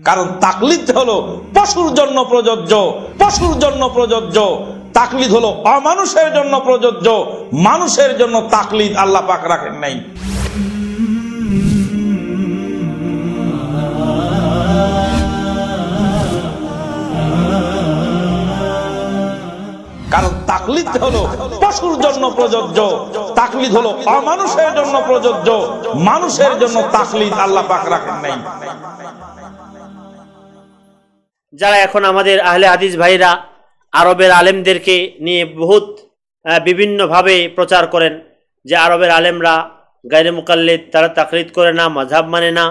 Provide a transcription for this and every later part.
কারণ তাকলিদ হলো পশুর জন্য প্রযোজ্য, পশুর জন্য প্রযোজ্য। তাকলিদ হলো অমানুষের জন্য প্রযোজ্য, মানুষের জন্য তাকলিদ আল্লাহ পাক রাখেন নাই। কারণ তাকলিদ হলো পশুর জন্য প্রযোজ্য, তাকলিদ হলো অমানুষের জন্য প্রযোজ্য, মানুষের জন্য তাকলিদ আল্লাহ পাক রাখেন নাই। যারা এখন আমাদের আহলে হাদিস ভাইরা আরবের আলেমদেরকে নিয়ে বহুত বিভিন্নভাবে প্রচার করেন যে আরবের আলেমরা গায়রে মুকাল্লিদ, তারা তাকলিদ করে না, মাযহাব মানে না,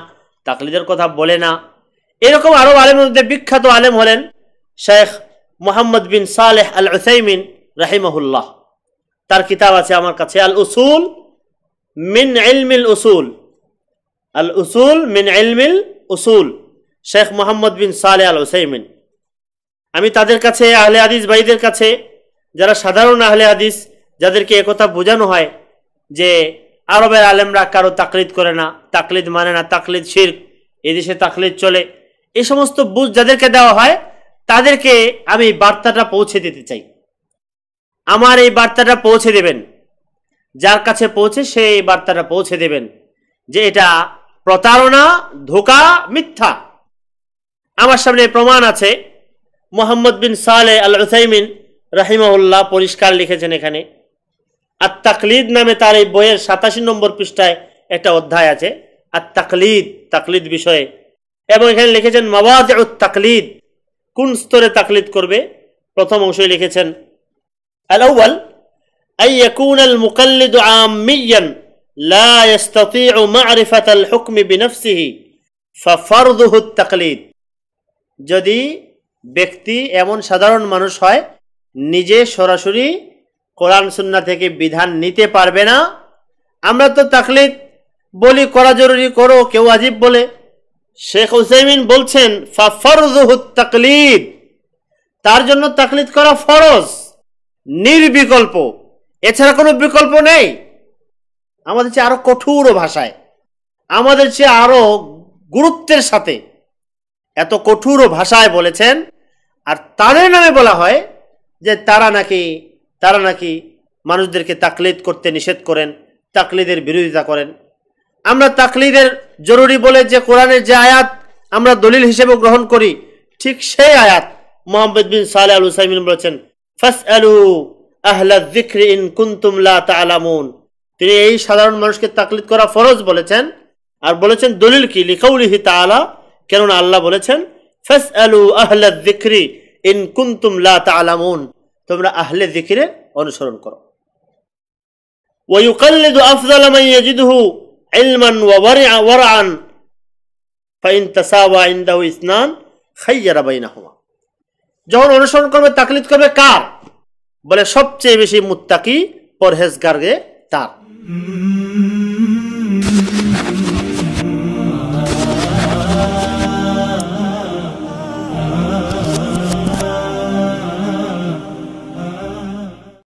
তাকলিদের কথা বলে না, এরকম আরব আলেমের মধ্যে বিখ্যাত আলেম হলেন শেখ মুহাম্মদ বিন সালেহ আল উসাইমিন রাহিমাহুল্লাহ। তার কিতাব আছে আমার কাছে, আল উসুল মিন ইলমিল উসুল, আল উসুল মিন ইলমিল উসুল, শেখ মুহাম্মদ বিন সালেহ আল উসাইমিন। আমি তাদের কাছে, আহলে হাদিস ভাইদের কাছে, যারা সাধারণ আহলে হাদিস, যাদেরকে একথা বোঝানো হয় যে আরবের আলেমরা কারো তাকলিদ করে না, তাকলিদ মানে না, তাকলিদ শিরক, এদেশে তাকলিদ চলে, এই সমস্ত বুঝ যাদেরকে দেওয়া হয় তাদেরকে আমি বার্তাটা পৌঁছে দিতে চাই। আমার এই বার্তাটা পৌঁছে দেবেন, যার কাছে পৌঁছে সে এই বার্তাটা পৌঁছে দেবেন যে এটা প্রতারণা, ধোঁকা, মিথ্যা। আমার সামনে প্রমাণ আছে। মুহাম্মদ বিন সালেহ আল উসাইমিন রাহিমাহুল্লাহ পরিষ্কার লিখেছেন এখানে, আত তাকলিদ নামে তার এই বইয়ের 87 নম্বর পৃষ্ঠায় একটা অধ্যায় আছে আত তাকলিদ, তাকলিদ বিষয়ে, এবং এখানে লিখেছেন মাওয়াদিউত তাকলিদ, কোন স্তরে তাকলিদ করবে। প্রথম অংশে লিখেছেন আল আউয়াল আই ইয়াকুনাল মুকাল্লিদু আম্মিয়ান লা ইস্তাতিউ মা'রিফাতাল হুকমি বিনফসিহি ফাফরদুহু তাকলিদ। যদি ব্যক্তি এমন সাধারণ মানুষ হয়, নিজে সরাসরি কোরআন সুন্নাহ থেকে বিধান নিতে পারবে না, আমরা তো তাকলিদ বলি করা জরুরি, করো, কেউ ওয়াজিব বলে। শেখ উসাইমিন বলছেন ফাফরদুহু তাকলিদ, তার জন্য তাকলিদ করা ফরজ, নির্বিকল্প, এছাড়া কোনো বিকল্প নেই। আমাদের চেয়ে আরো কঠোর ভাষায়, আমাদের চেয়ে আরো গুরুত্বের সাথে এত কঠোর ভাষায় বলেছেন। আর তাদের নামে বলা হয় যে তারা নাকি মানুষদেরকে তাকলিদ করতে নিষেধ করেন, তাকলিদের বিরোধিতা করেন। আমরা তাকলিদের জরুরি বলে যে কোরআনের যে আয়াত আমরা দলিল হিসেবে গ্রহণ করি, ঠিক সেই আয়াত মুহাম্মদ বিন সালেহ আল উসাইমিন বলেছেন ফাসআলু আহলায যিকরি ইন কুনতুম লা তা'লামুন। তিনি এই সাধারণ মানুষকে তাকলিদ করা ফরজ বলেছেন, আর বলেছেন দলিল কি, লিকাউলিহি তাআলা, কেননা আল্লাহ বলেছেন ফাসআলু আহলায যিকরি ইন কুনতুম লা তা'লামুন, তোমরা আহলে যিকরের অনুসরণ করো। ওয়া ইউকাল্লিদু আফযালা মান ইয়াজিদুহু ইলমান ওয়া ওয়ারআন ফাইন তাসাওয়া ইনদাহু ইসনান খায়্যারা বাইনাহুমা। যখন অনুসরণ করবে, তাকলিদ করবে কার? বলে সবচেয়ে বেশি মুত্তাকি, পরহেজগার তার।